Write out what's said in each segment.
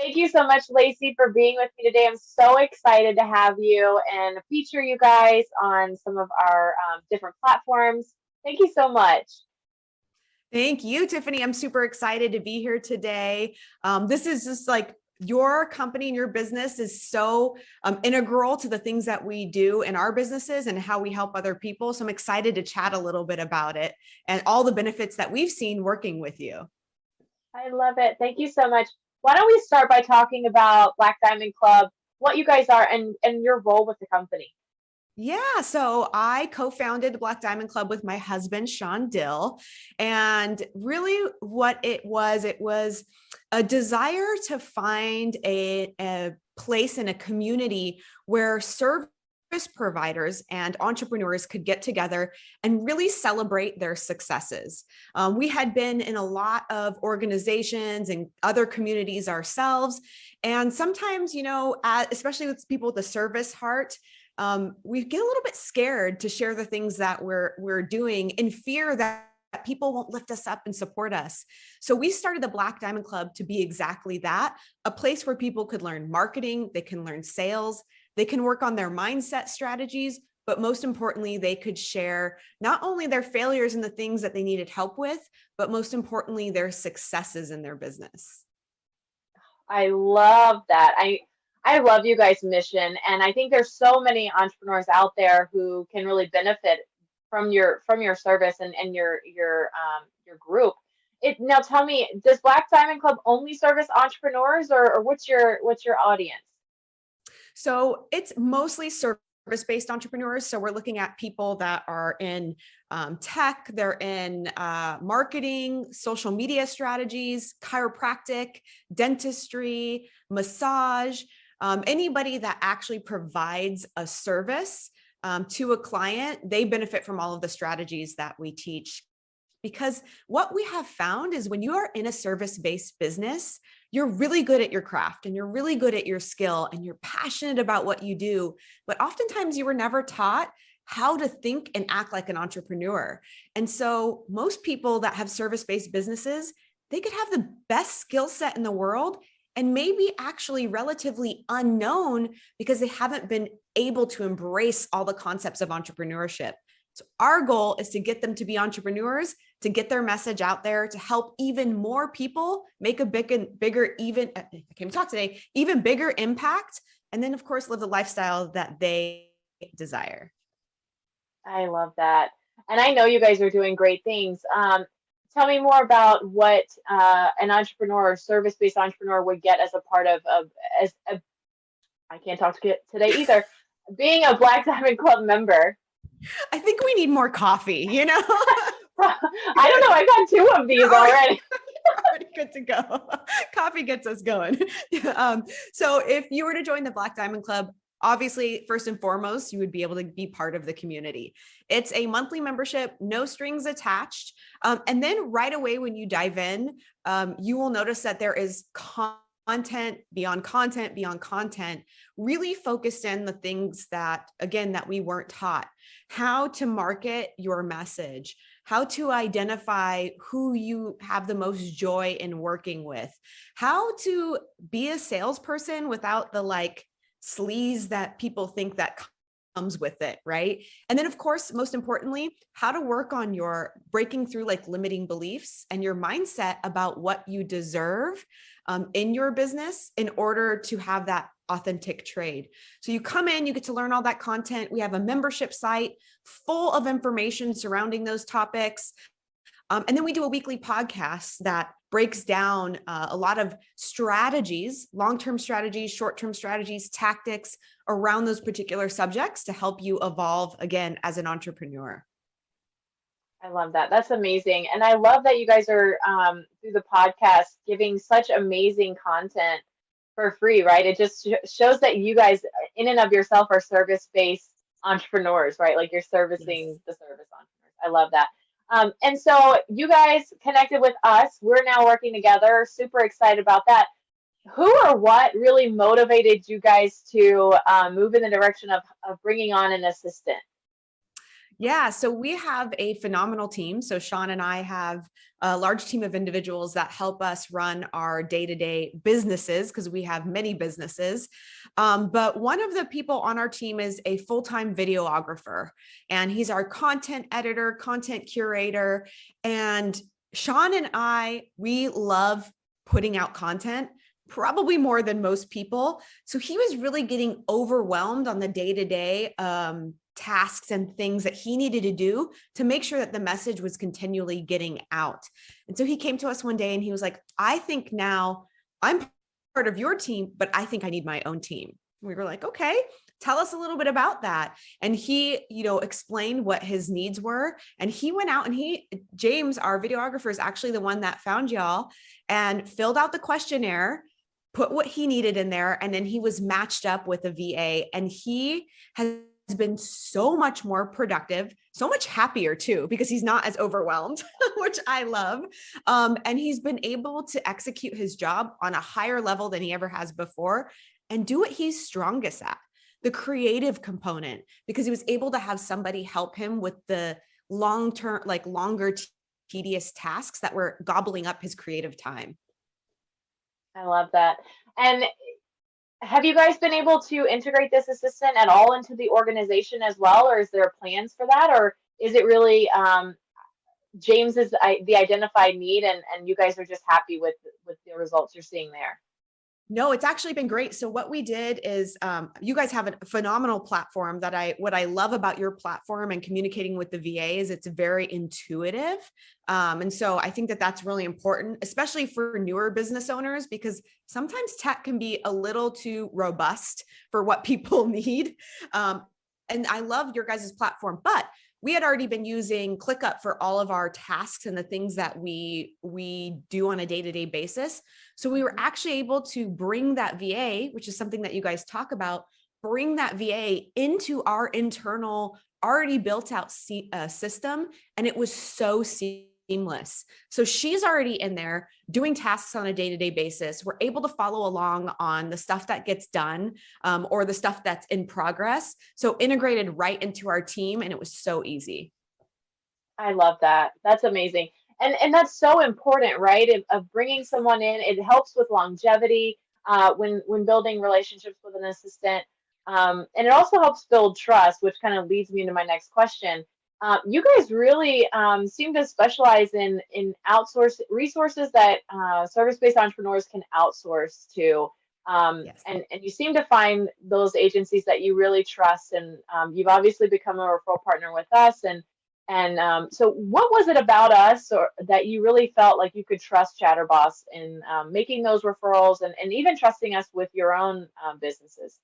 Thank you so much, Lacey, for being with me today. I'm so excited to have you and feature you guys on some of our different platforms. Thank you so much. Thank you, Tiffany. I'm super excited to be here today. This is just like your company and your business is so integral to the things that we do in our businesses and how we help other people. So I'm excited to chat a little bit about it and all the benefits that we've seen working with you. I love it. Thank you so much. Why don't we start by talking about Black Diamond Club, what you guys are, and your role with the company? Yeah, so I co-founded the Black Diamond Club with my husband, Sean Dill. And really what it was a desire to find a place in a community where service providers and entrepreneurs could get together and really celebrate their successes. We had been in a lot of organizations and other communities ourselves. And sometimes, especially with people with a service heart, we get a little bit scared to share the things that we're doing in fear that people won't lift us up and support us. So we started the Black Diamond Club to be exactly that, a place where people could learn marketing, they can learn sales, they can work on their mindset strategies, but most importantly, they could share not only their failures and the things that they needed help with, but most importantly, their successes in their business. I love that. I love you guys' mission, and I think there's so many entrepreneurs out there who can really benefit from your service and your group. It now tell me, does Black Diamond Club only service entrepreneurs, or what's your audience? So it's mostly service-based entrepreneurs. So we're looking at people that are in tech, they're in marketing, social media strategies, chiropractic, dentistry, massage, anybody that actually provides a service to a client. They benefit from all of the strategies that we teach. Because what we have found is when you are in a service-based business, you're really good at your craft and you're really good at your skill and you're passionate about what you do. But oftentimes you were never taught how to think and act like an entrepreneur. And so most people that have service-based businesses, they could have the best skill set in the world and maybe actually relatively unknown because they haven't been able to embrace all the concepts of entrepreneurship. So our goal is to get them to be entrepreneurs, to get their message out there, to help even more people make a bigger, even bigger impact. And then of course, live the lifestyle that they desire. I love that. And I know you guys are doing great things. Tell me more about what an entrepreneur or service-based entrepreneur would get as a part of as a, I can't talk to get today either, being a Black Diamond Club member. I think we need more coffee, I don't know. I got two of these already. Already good to go. Coffee gets us going. So if you were to join the Black Diamond Club, obviously, first and foremost, you would be able to be part of the community. It's a monthly membership, no strings attached. And then right away, when you dive in, you will notice that there is content beyond content beyond content, really focused in the things that, again, that we weren't taught. How to market your message, how to identify who you have the most joy in working with, how to be a salesperson without the sleaze that people think that comes with it, right? And then of course, most importantly, how to work on your breaking through limiting beliefs and your mindset about what you deserve in your business in order to have that authentic trade. So you come in, you get to learn all that content. We have a membership site full of information surrounding those topics. And then we do a weekly podcast that breaks down a lot of strategies, long-term strategies, short-term strategies, tactics around those particular subjects to help you evolve again as an entrepreneur. I love that. That's amazing. And I love that you guys are through the podcast giving such amazing content for free, right? It just shows that you guys, in and of yourself, are service-based entrepreneurs, right? Like you're Yes. servicing the service entrepreneurs. I love that. And so you guys connected with us. We're now working together. Super excited about that. Who or what really motivated you guys to move in the direction of bringing on an assistant? Yeah, so we have a phenomenal team. So Sean and I have a large team of individuals that help us run our day-to-day businesses because we have many businesses. But one of the people on our team is a full-time videographer, and he's our content editor, content curator. And Sean and we love putting out content, probably more than most people. So he was really getting overwhelmed on the day-to-day tasks and things that he needed to do to make sure that the message was continually getting out. And so he came to us one day and he was like, I think now I'm part of your team, but I think I need my own team. We were like, okay, tell us a little bit about that. And he, explained what his needs were. And he went out and James, our videographer, is actually the one that found y'all and filled out the questionnaire, put what he needed in there. And then he was matched up with a VA, and he has been so much more productive, so much happier too, because he's not as overwhelmed, which I love. And he's been able to execute his job on a higher level than he ever has before and do what he's strongest at, the creative component, because he was able to have somebody help him with the long-term, like longer, tedious tasks that were gobbling up his creative time. I love that. And have you guys been able to integrate this assistant at all into the organization as well, or is there plans for that, or is it really James is the identified need, and you guys are just happy with the results you're seeing there? No, it's actually been great. So what we did is, you guys have a phenomenal platform what I love about your platform and communicating with the VA is it's very intuitive. And so I think that that's really important, especially for newer business owners, because sometimes tech can be a little too robust for what people need. And I love your guys' platform, but we had already been using ClickUp for all of our tasks and the things that we do on a day-to-day basis. So we were actually able to bring that VA, which is something that you guys talk about, bring that VA into our internal already built out system. And it was so seamless. So she's already in there doing tasks on a day-to-day basis. We're able to follow along on the stuff that gets done, or the stuff that's in progress. So integrated right into our team, and it was so easy. I love that. That's amazing. And that's so important, right? Of bringing someone in, it helps with longevity when building relationships with an assistant, and it also helps build trust, which kind of leads me into my next question. You guys really seem to specialize in outsource resources that service-based entrepreneurs can outsource to. Yes. And you seem to find those agencies that you really trust, and you've obviously become a referral partner with us. And so, what was it about us, or that you really felt like you could trust Chatterboss in making those referrals, and even trusting us with your own businesses?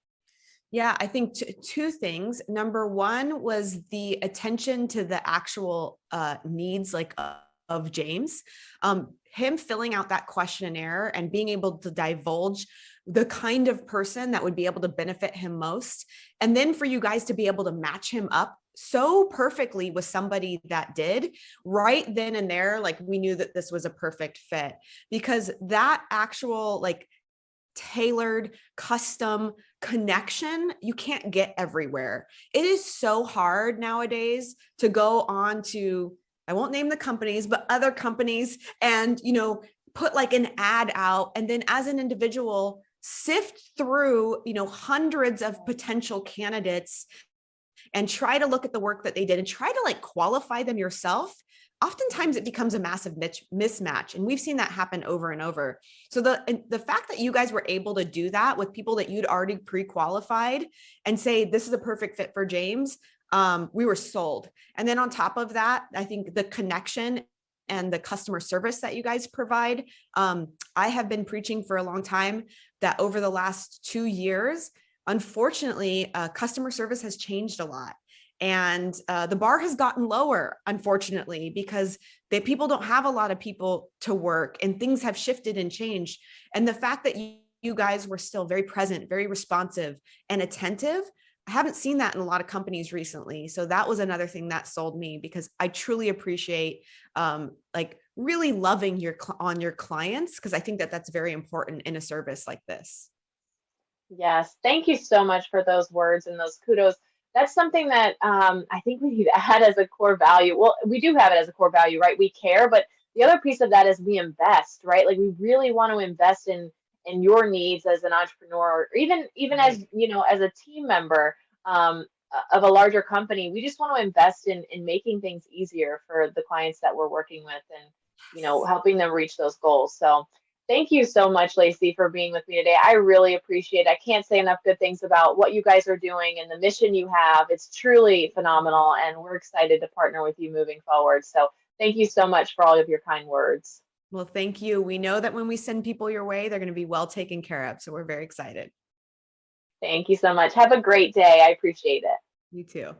Yeah, I think two things. Number one was the attention to the actual needs, of James. Him filling out that questionnaire and being able to divulge the kind of person that would be able to benefit him most. And then for you guys to be able to match him up so perfectly with somebody that did right then and there, like we knew that this was a perfect fit, because that actual tailored custom connection you can't get everywhere. It is so hard nowadays to go on to, I won't name the companies, but other companies, and put an ad out, and then as an individual sift through hundreds of potential candidates and try to look at the work that they did and try to qualify them yourself. Oftentimes it becomes a massive mismatch. And we've seen that happen over and over. So the fact that you guys were able to do that with people that you'd already pre-qualified and say, this is a perfect fit for James, we were sold. And then on top of that, I think the connection and the customer service that you guys provide. I have been preaching for a long time that over the last 2 years, unfortunately, customer service has changed a lot. And the bar has gotten lower, unfortunately, because people don't have a lot of people to work, and things have shifted and changed. And the fact that you guys were still very present, very responsive and attentive, I haven't seen that in a lot of companies recently. So that was another thing that sold me, because I truly appreciate really loving your clients, because I think that that's very important in a service like this. Yes, thank you so much for those words and those kudos. that's something that I think we need to add as a core value. Well, we do have it as a core value, right? We care, but the other piece of that is we invest, right? Like we really want to invest in your needs as an entrepreneur, or even Right. as as a team member of a larger company. We just want to invest in making things easier for the clients that we're working with, and helping them reach those goals. So thank you so much, Lacey, for being with me today. I really appreciate it. I can't say enough good things about what you guys are doing and the mission you have. It's truly phenomenal, and we're excited to partner with you moving forward. So thank you so much for all of your kind words. Well, thank you. We know that when we send people your way, they're going to be well taken care of. So we're very excited. Thank you so much. Have a great day. I appreciate it. You too.